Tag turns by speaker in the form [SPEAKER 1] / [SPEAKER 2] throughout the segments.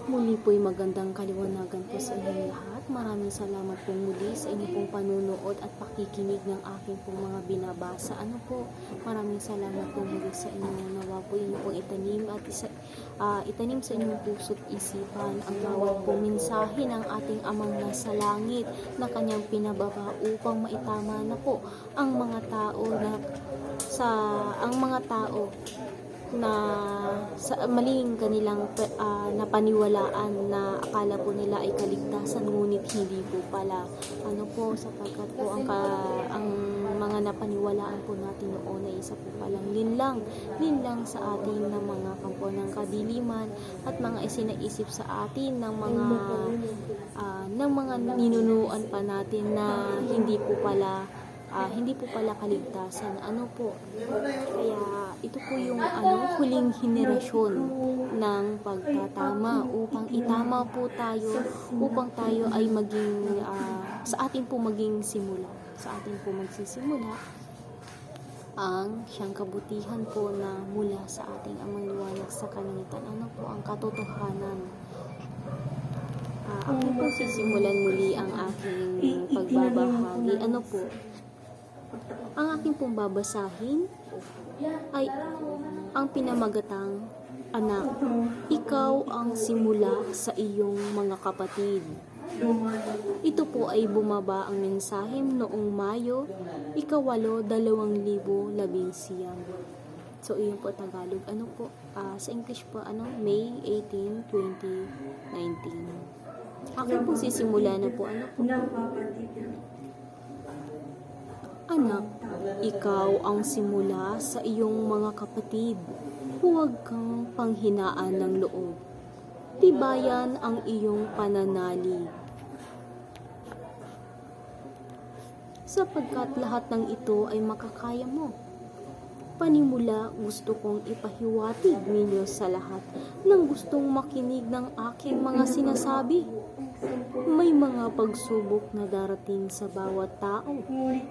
[SPEAKER 1] Muli po'y magandang kaliwanagan po sa inyong lahat. Maraming salamat po muli sa inyong pong panunood at pakikinig ng aking pong mga binabasa. Maraming salamat po muli sa inyo. Nawa po inyo pong itanim at itanim sa inyong puso't isipan ang bawat pong mensahe ng ating Amang nasa langit na kanyang pinababa upang maitama na po ang mga tao na sa maling kanilang napaniwalaan na akala po nila ay kaligtasan, ngunit hindi po pala. Sapagkat po ang mga napaniwalaan po natin noon ay isa po palang linlang sa atin ng mga kampo ng kadiliman at mga isinaisip sa atin ng mga ninunuan pa natin na hindi po pala kaligtasan. Kaya ito po yung huling henerasyon ng pagtatama upang itama po tayo, upang tayo ay maging sa atin po magsisimula ang siyang kabutihan po na mula sa ating Amang liwanag sa kalangitan. Ang katotohanan. Ako po sisimulan muli ang aking pagbabahagi. Ang aking pong babasahin ay ang pinamagatang anak. Ikaw ang simula sa iyong mga kapatid. Ito po ay bumaba ang mensahe noong Mayo 8, 2019. So, iyon po Tagalog. Sa English po, May 18, 2019. Akin po sisimula na po, Anak, ikaw ang simula sa iyong mga kapatid. Huwag kang panghinaan ng loob. Tibayan ang iyong pananalig. Sapagkat lahat ng ito ay makakaya mo. Panimula, gusto kong ipahiwatig ninyo sa lahat ng gustong makinig ng aking mga sinasabi. May mga pagsubok na darating sa bawat tao.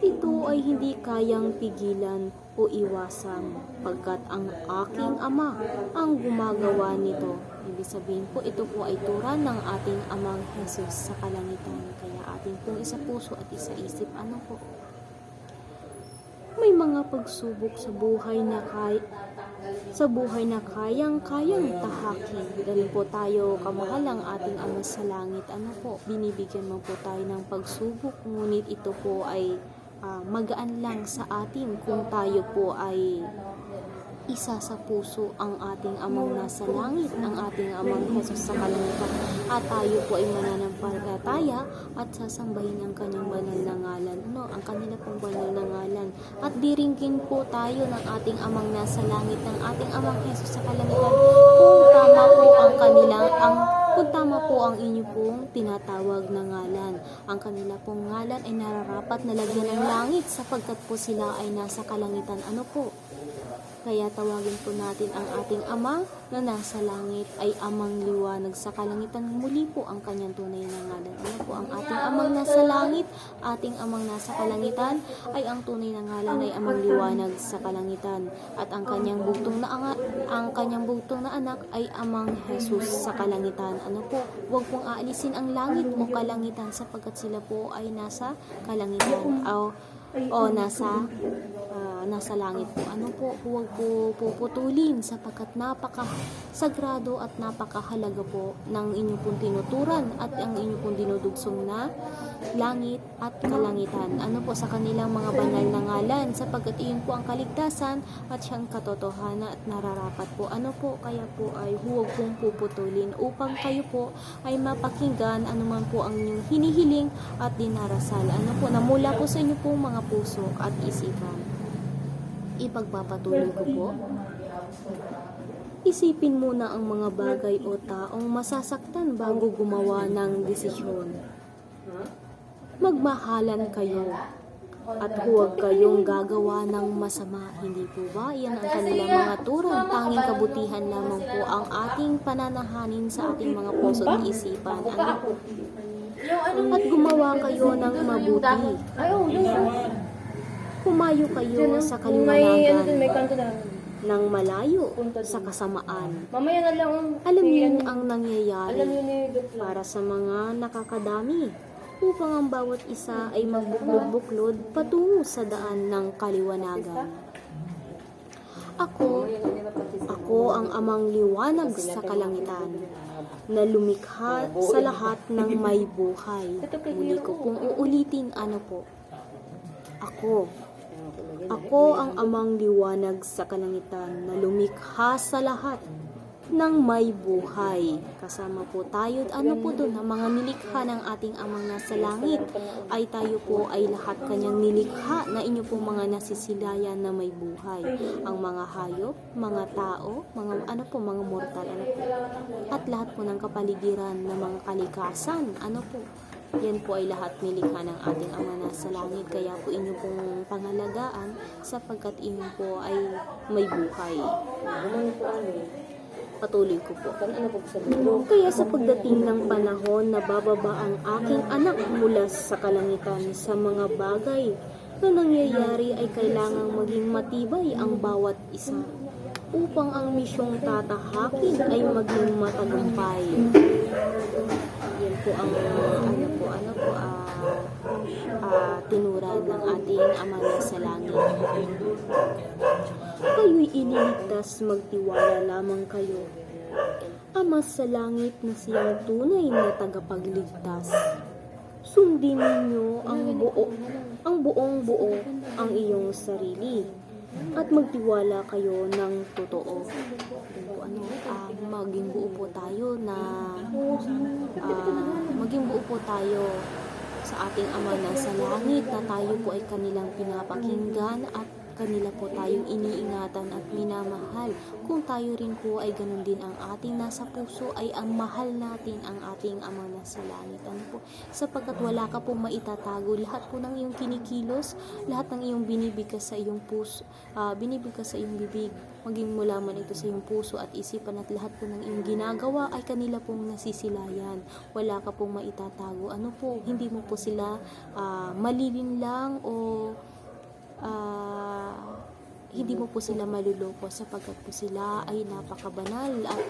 [SPEAKER 1] Ito ay hindi kayang pigilan o iwasan, pagkat ang aking Ama ang gumagawa nito. Ibig sabihin po, ito po ay tura ng ating Amang Jesus sa kalangitan. Kaya ating pong isa puso at isa isip. May mga pagsubok sa buhay na kayang-kayang tahakin. Dahil po tayo kamahal ang ating Ama sa langit. Binibigyan mo po tayo ng pagsubok, ngunit ito po ay magaan lang sa atin kung tayo po ay isa sa puso ang ating Amang nasa langit, ang ating Amang Jesus sa kalangitan, at tayo po ay mananampalataya at sasambahin ang kanyang banal na ngalan, ang kanila pong banal na ngalan, at diringgin po tayo ng ating Amang nasa langit, ng ating Amang Jesus sa kalangitan, kung tama po ang inyo pong tinatawag na ngalan. Ang kanila pong ngalan ay nararapat na lagyan ng langit sapagkat po sila ay nasa kalangitan. Kaya tawagin po natin ang ating Ama na nasa langit ay Amang liwanag sa kalangitan. Muli po ang kanyang tunay na ngalan. Ang ating Amang nasa langit, ating Amang nasa kalangitan, ay ang tunay na ngalan ay Amang liwanag sa kalangitan. At ang kanyang bugtong na anak ay Amang Jesus sa kalangitan. Huwag pong aalisin ang langit o kalangitan sapagkat sila po ay nasa kalangitan o nasa langit po. Huwag po puputulin sapagkat napaka-sagrado at napakahalaga po ng inyong pong tinuturan at ang inyong pong dinudugsong na langit at kalangitan. Sa kanilang mga banal na ngalan sapagkat iyon po ang kaligtasan at siyang katotohanan at nararapat po. Kaya po ay huwag pong puputulin upang kayo po ay mapakinggan anuman po ang inyong hinihiling at dinarasal. Na mula po sa inyo pong mga puso at isipan. Ipagpapatuloy ko po. Isipin muna ang mga bagay o taong masasaktan bago gumawa ng desisyon. Magmahalan kayo at huwag kayong gagawa ng masama. Hindi po ba? Yan ang kanilang mga turang. Tanging kabutihan lamang po ang ating pananahanin sa ating mga puso at isipan. At gumawa kayo ng mabuti. Humayo kayo sa kaliwanagan. ng malayo sa kasamaan.
[SPEAKER 2] Mamaya na lang.
[SPEAKER 1] Alam niyo ang
[SPEAKER 2] Alam
[SPEAKER 1] nangyayari
[SPEAKER 2] niyo ni Dok lang.
[SPEAKER 1] para sa mga nakakadami upang ang bawat isa ay magbuklod-buklod patungo sa daan ng kaliwanagan. Ako ang amang liwanag sa kalangitan na lumikha sa lahat ng may buhay. Muli ko kung uulitin ano po. Ako ang amang liwanag sa kalangitan na lumikha sa lahat ng may buhay. Kasama po tayo, ano po doon, ang mga nilikha ng ating amang nasa langit, ay tayo po ay lahat kanyang nilikha na inyo po mga nasisilayan na may buhay. Ang mga hayop, mga tao, mga mortal, at lahat po ng kapaligiran ng mga kalikasan, yan po ay lahat nilikha ng ating Ama nasa langit. Kaya po inyo pong pangalagaan sapagkat inyo po ay may buhay. Patuloy ko po. Kaya sa pagdating ng panahon na bababa ang aking anak mula sa kalangitan, sa mga bagay na nangyayari ay kailangang maging matibay ang bawat isa upang ang misyong tatahakin ay maging matagumpay. Yan po ang tinuran ng ating Ama na sa langit. Kayo'y iniligtas, magtiwala lamang kayo. Ama sa langit na siyang tunay na tagapagligtas. Sundin ninyo ang buong buo ang iyong sarili at magtiwala kayo ng totoo. Maging buo po tayo sa ating Ama na sa langit na tayo po ay kanilang pinapakinggan at kanila po tayong iniingatan at minamahal. Kung tayo rin po ay ganun din ang ating nasa puso, ay ang mahal natin ang ating Ama na sa langit. Sapagkat wala ka pong maitatago. Lahat po ng iyong kinikilos, lahat ng iyong binibigkas sa iyong puso, binibigkas sa iyong bibig, maging mula man ito sa iyong puso at isipan, at lahat po ng iyong ginagawa ay kanila pong nasisilayan. Wala ka pong maitatago. Hindi mo po sila malilinlang o hindi mo po sila maluloko sapagkat po sila ay napakabanal at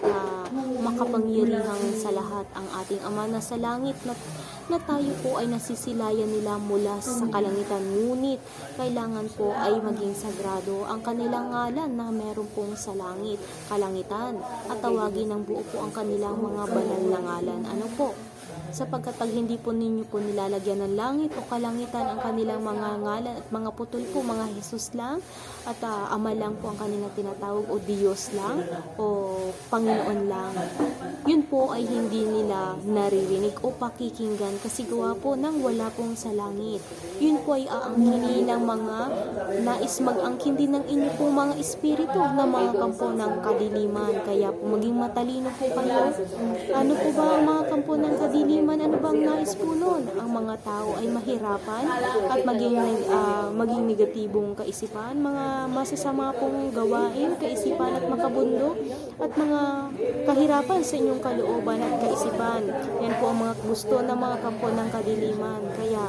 [SPEAKER 1] makapangyarihan sa lahat. Ang ating Ama na sa langit na tayo po ay nasisilayan nila mula sa kalangitan, ngunit kailangan po ay maging sagrado ang kanilang ngalan na meron pong sa langit, kalangitan, at tawagin ng buo po ang kanilang mga banal na ngalan. Sapagkat pag hindi po ninyo po nilalagyan ng langit o kalangitan ang kanilang mga ngalan at mga putol po, mga Jesus lang at Ama lang po ang kanilang tinatawag, o Diyos lang o Panginoon lang, yun po ay hindi nila naririnig o pakikinggan kasi gawa po nang wala pong sa langit. Yun po ay aangkinin ng mga nais mag-angkin din ng inyo po mga espiritu na mga kampo ng kadiliman. Kaya po maging matalino po kayo. Ano po ba ang mga kampo ng kadiliman? Ano bang nais po nun? Ang mga tao ay mahirapan at maging negatibong kaisipan, mga masasama pong gawain, kaisipan at makabundok, at mga kahirapan sa inyong kalooban at kaisipan. Yan po ang mga gusto ng mga kampo ng kadiliman. Kaya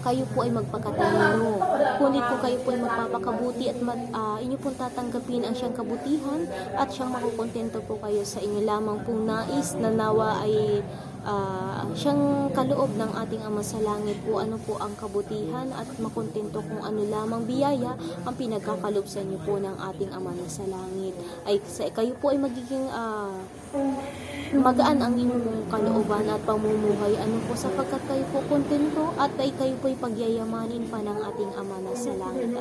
[SPEAKER 1] kayo po ay magpakatalino. Kundi kung kayo po ay magpapakabuti at inyo pong tatanggapin ang siyang kabutihan at siyang makukontento po kayo sa inyo lamang pong nais na nawa ay siyang kaloob ng ating Ama sa langit po, ano po ang kabutihan at makontento kung ano lamang biyaya ang pinagkakalob sa inyo po ng ating Ama na sa langit. Kayo po ay magiging magaan ang inyong kalooban at pamumuhay, sapagkat kayo po kontento at kayo po ay pagyayamanin pa ng ating Ama na sa langit.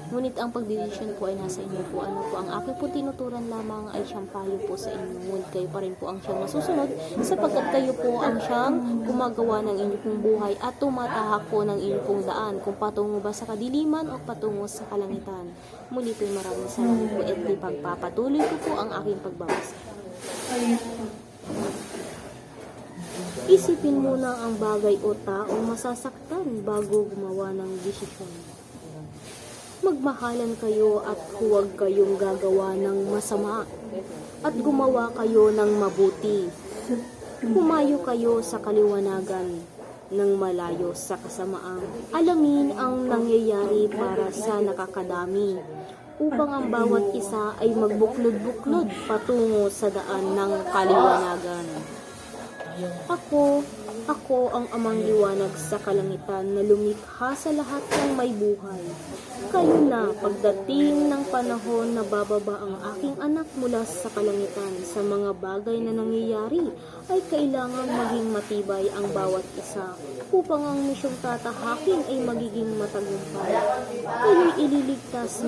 [SPEAKER 1] Ngunit ang pagdedesisyon po ay nasa inyo po. Ang aking po tinuturan lamang ay siyang payo po sa inyo. Ngunit kayo pa rin po ang siyang masusunod sapagkat kayo po ang siyang gumagawa ng inyong pong buhay at tumatahak po ng inyong pong daan kung patungo ba sa kadiliman o patungo sa kalangitan. Muli po maraming salamat po at ipagpapatuloy ko po ang aking pagbabasa. Isipin muna ang bagay o taong masasaktan bago gumawa ng desisyon. Magmahalan kayo at huwag kayong gagawa ng masama at gumawa kayo ng mabuti. Humayo kayo sa kaliwanagan ng malayo sa kasamaan. Alamin ang nangyayari para sa nakakadami upang ang bawat isa ay magbuklod-buklod patungo sa daan ng kaliwanagan. Ako ang amang liwanag sa kalangitan na lumikha sa lahat ng may buhay. Kayo na, pagdating ng panahon na bababa ang aking anak mula sa kalangitan sa mga bagay na nangyayari, ay kailangang maging matibay ang bawat isa upang ang misyong tatahakin ay magiging matagumpay. Kayo'y ililigtas,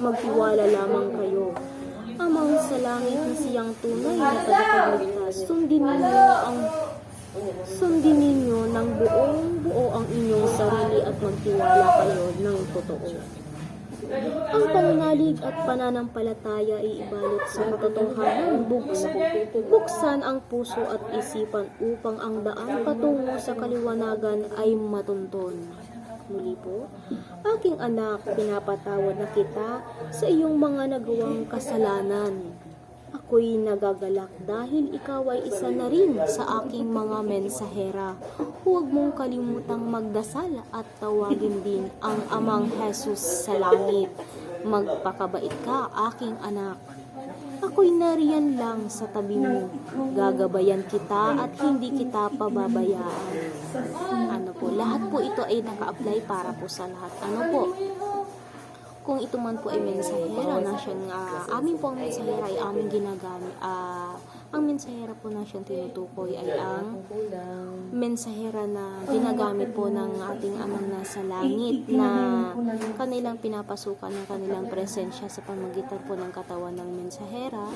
[SPEAKER 1] magtiwala lamang kayo. Amang sa langit na siyang tunay na tagapagligtas, sundin ninyo ng buong buo ang inyong sarili at magtiwala kayo ng totoo. Ang pananalig at pananampalataya ay ibalot sa katotohanan, buksan ang puso at isipan upang ang daan patungo sa kaliwanagan ay matunton. Muli po, aking anak, pinapatawad na kita sa iyong mga nagawang kasalanan. Ako'y nagagalak dahil ikaw ay isa na rin sa aking mga mensahera. Huwag mong kalimutang magdasal at tawagin din ang Amang Jesus sa langit. Magpakabait ka, aking anak. Ako'y nariyan lang sa tabi mo. Gagabayan kita at hindi kita pababayaan. Lahat po ito ay naka-apply para po sa lahat. Kung ito man po ay mensahera na siyang, amin po ang mensahera ay aming ginagamit. Ang mensahera po na siyang tinutukoy ay ang mensahera na ginagamit po ng ating amang nasa langit na kanilang pinapasukan ng kanilang presensya sa pamagitan po ng katawan ng mensahera,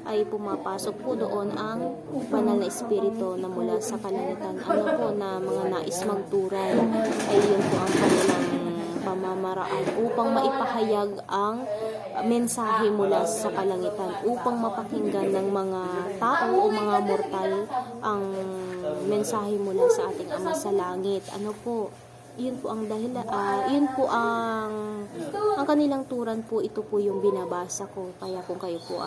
[SPEAKER 1] ay pumapasok po doon ang banal na espiritu na mula sa kalangitan. Na mga nais magturay, ay yun po ang kanilang pamamaraan upang maipahayag ang mensahe mula sa kalangitan, upang mapakinggan ng mga tao o mga mortal ang mensahe mula sa ating Ama sa langit. Yun po ang yun po ang kanilang turan po, ito po yung binabasa ko. Kaya kung kayo po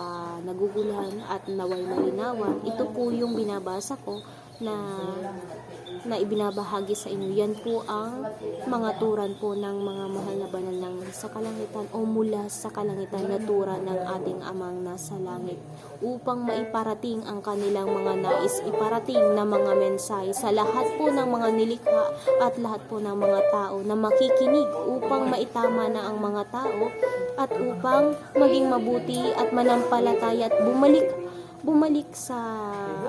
[SPEAKER 1] naguguluhan at naway malinawan, ito po yung binabasa ko na ibinabahagi sa inyo. Yan po ang mga turan po ng mga mahal na banal ng sa kalangitan o mula sa kalangitan na turan ng ating Amang nasa langit, upang maiparating ang kanilang mga nais iparating na mga mensahe sa lahat po ng mga nilikha at lahat po ng mga tao na makikinig, upang maitama na ang mga tao at upang maging mabuti at manampalataya at bumalik sa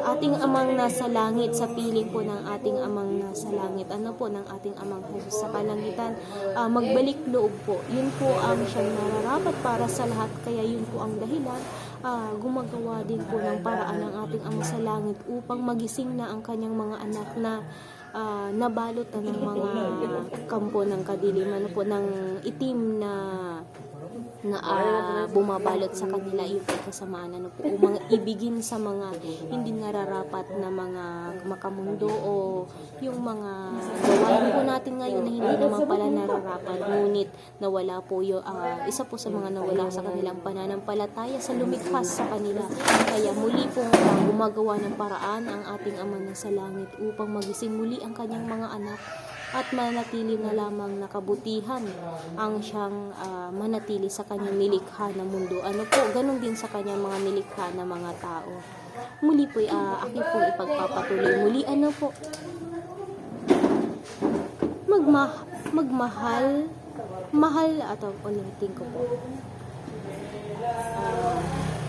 [SPEAKER 1] ating Amang nasa langit, sa piling po ng ating Amang nasa langit, ng ating Amang Jesus sa kalangitan. Magbalik loob po, yun po ang siyang nararapat para sa lahat. Kaya yun po ang dahilan, gumagawa din po ng paraan ng ating Ama sa langit upang magising na ang kanyang mga anak na nabalot na ng mga kampo ng kadiliman po, ng itim na bumabalot sa kanila, yung kasamaan po, mga ibigin sa mga hindi nararapat na mga makamundo o yung mga gawain po natin ngayon na hindi naman pala nararapat, ngunit nawala po yung isa po sa mga nawala sa kanilang pananampalataya sa lumikha sa kanila. Kaya muli po gumagawa ng paraan ang ating Ama na sa langit upang magising muli ang kanyang mga anak at manatili na lamang na kabutihan ang siyang manatili sa kanyang nilikha na mundo. Ganun din sa kanyang mga nilikha na mga tao. Muli po, aking po ipagpapatuloy muli, mahal, atau ulitin ko po.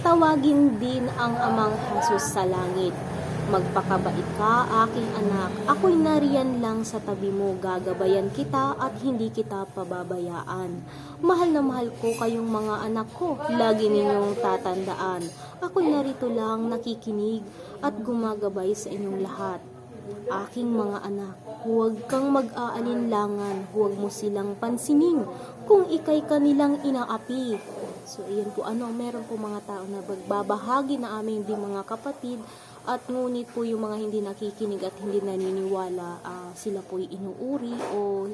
[SPEAKER 1] Tawagin din ang Amang Jesus sa langit. Magpakabait ka, aking anak. Ako'y nariyan lang sa tabi mo. Gagabayan kita at hindi kita pababayaan. Mahal na mahal ko kayong mga anak ko. Lagi ninyong tatandaan. Ako'y narito lang, nakikinig at gumagabay sa inyong lahat. Aking mga anak, huwag kang mag-aalinlangan. Huwag mo silang pansinin kung ikay kanilang inaapi. So, iyan po, meron po mga tao na magbabahagi na aming di mga kapatid, at ngunit po yung mga hindi nakikinig at hindi naniniwala, sila po'y inuuri o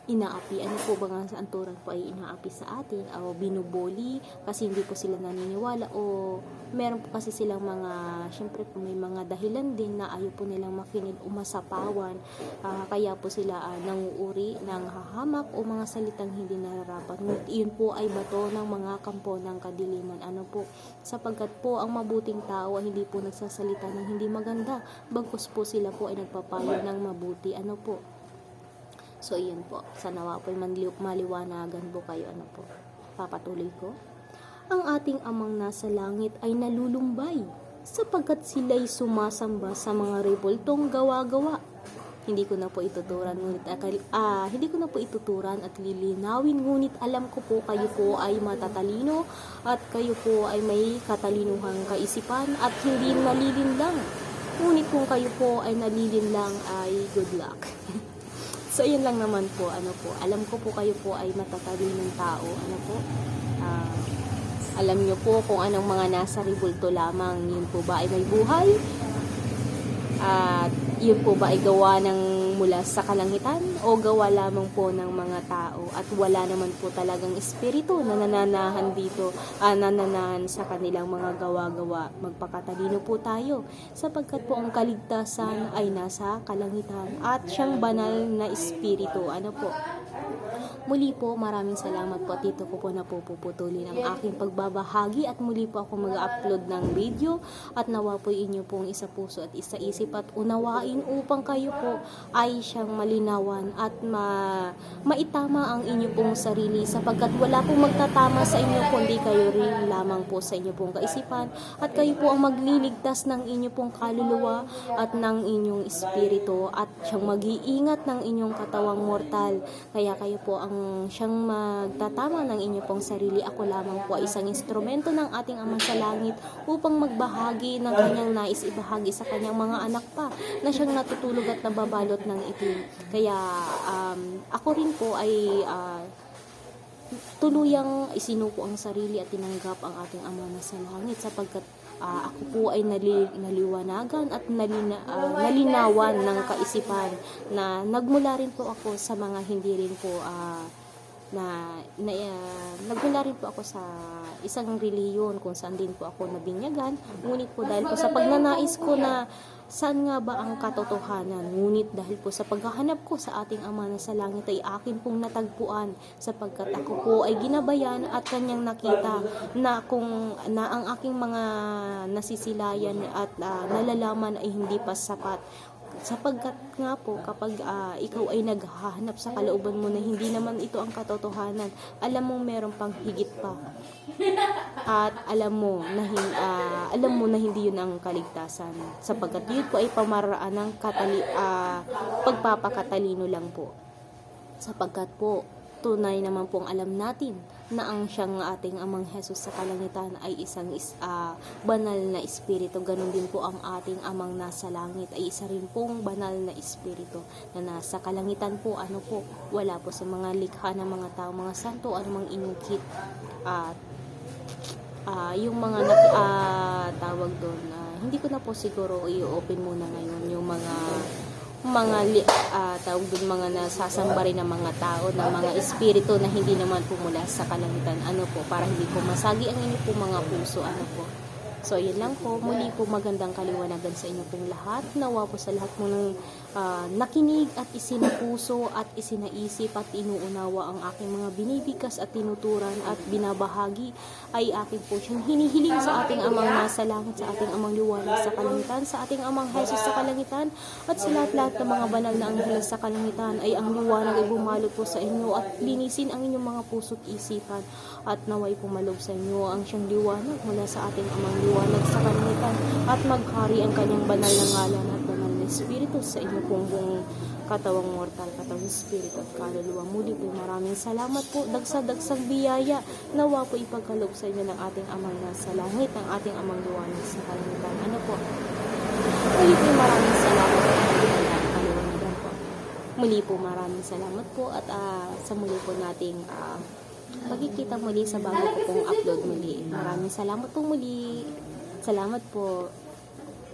[SPEAKER 1] inaapi. Ano po ba nga sa anturan po ay inaapi sa atin o binubuli kasi hindi po sila naniniwala o meron po kasi silang mga, syempre po may mga dahilan din na ayaw po nilang makinig o masapawan, kaya po sila nanguuri ng hahamak o mga salitang hindi nararapat. Ngunit iyon po ay bato ng mga kampo ng kadiliman. Ano po, sapagkat po ang mabuting tao ay hindi po nagsasalita ng hindi maganda, bagkus po sila po ay nagpapayo ng mabuti. Ano po, so, iyon po. Sa nawa po'y maliwanagan po kayo. Ano po? Papatuloy ko. Ang ating amang nasa langit ay nalulumbay sapagkat sila'y sumasamba sa mga revoltong gawa-gawa. Hindi ko na po ituturan at lilinawin, ngunit alam ko po kayo po ay matatalino at kayo po ay may katalinuhang kaisipan at hindi nalilinlang. Ngunit kung kayo po ay nalilinlang ay good luck. So, yun lang naman po, ano po, alam ko po kayo po ay matatalinong tao, ano po, alam nyo po kung anong mga nasa ribulto lamang, yun po ba ay may buhay, at yun po ba ay gawa ng mula sa kalangitan o gawa lamang po ng mga tao at wala naman po talagang espiritu na nananahan dito, nananahan sa kanilang mga gawa-gawa. Magpakatalino po tayo sapagkat po ang kaligtasan ay nasa kalangitan at siyang banal na espiritu. Ano po? Muli po, maraming salamat po at dito ko po napuputulin ang aking pagbabahagi at muli po ako mag-upload ng video at nawa po inyo pong isa puso at isa isip at unawain upang kayo po ay siyang malinawan at maitama ang inyo pong sarili sapagkat wala pong magtatama sa inyo kundi kayo rin lamang po sa inyo pong kaisipan at kayo po ang magliligtas ng inyo pong kaluluwa at ng inyong espiritu at siyang mag-iingat ng inyong katawang mortal. Kaya kayo po ang siyang magtatama ng inyo pong sarili. Ako lamang po ay isang instrumento ng ating Ama sa Langit upang magbahagi ng kanyang nais ibahagi sa kanyang mga anak pa na siyang natutulog at nababalot ng itim. Kaya ako rin po ay tuluyang isinuko ang sarili at tinanggap ang ating Ama na sa Langit sapagkat ako po ay naliwanagan at nalinawan ng kaisipan na nagmula rin po ako sa mga hindi rin po nagmula rin po ako sa isang reliyon kung saan din po ako nabinyagan, ngunit po dahil po sa pagnanais ko na saan nga ba ang katotohanan, ngunit dahil po sa paghahanap ko sa ating Ama na sa Langit ay akin pong natagpuan sapagkat ako po ay ginabayan at kanyang nakita na ang aking mga nasisilayan at nalalaman ay hindi pa sapat. Sapagkat nga po, kapag ikaw ay naghahanap sa kalooban mo na hindi naman ito ang katotohanan, alam mong meron pang higit pa. At alam mo na hindi yun ang kaligtasan. Sapagkat yun po ay pamaraan ng pagpapakatalino lang po. Sapagkat po, tunay naman pong alam natin na ang siyang ating Amang Jesus sa kalangitan ay isang banal na espiritu. Ganon din po ang ating Amang nasa langit ay isa rin pong banal na espiritu na nasa kalangitan po. Ano po, wala po sa mga likha ng mga tao, mga santo, anumang inukit at yung mga tawag doon, hindi ko na po siguro i-open muna ngayon yung mga tawag doon, mga nasasamba rin ng mga tao na mga espiritu na hindi naman pumula sa kalangitan. Ano po, para hindi po masagi ang inyo po mga puso. Ano po. So, yun lang po. Muli po magandang kaliwanagan sa inyo pong lahat. Nawa po sa lahat mo ng nakinig at isinapuso at isinaisip at inuunawa ang aking mga binibigkas at tinuturan at binabahagi ay aking po siyang hinihiling sa ating Amang nasa langit, sa ating Amang liwanag sa kalangitan, sa ating Amang Jesus sa kalangitan at sa lahat-lahat ng mga banal na anghel sa kalangitan ay ang liwanag ay bumalo po sa inyo at linisin ang inyong mga puso't isipan at naway pumalog sa inyo ang siyang liwanag mula sa ating Amang liwanag sa kalangitan at maghari ang kanyang banal na ngalan at banal na espiritu sa inyo pong buong katawang mortal, katawang espiritu at kaluluwa. Muli po maraming salamat po, dagsag-dagsag biyaya nawa po ipagkaloob sa inyo ng ating Amang nasa langit, ng ating Amang liwanag sa kalangitan. Ano po, muli po maraming salamat po, kaliwanagan po. Muli po maraming salamat po at sa muli po nating magkikita muli sa bago ko pong upload muli. Maraming salamat po muli. Salamat po.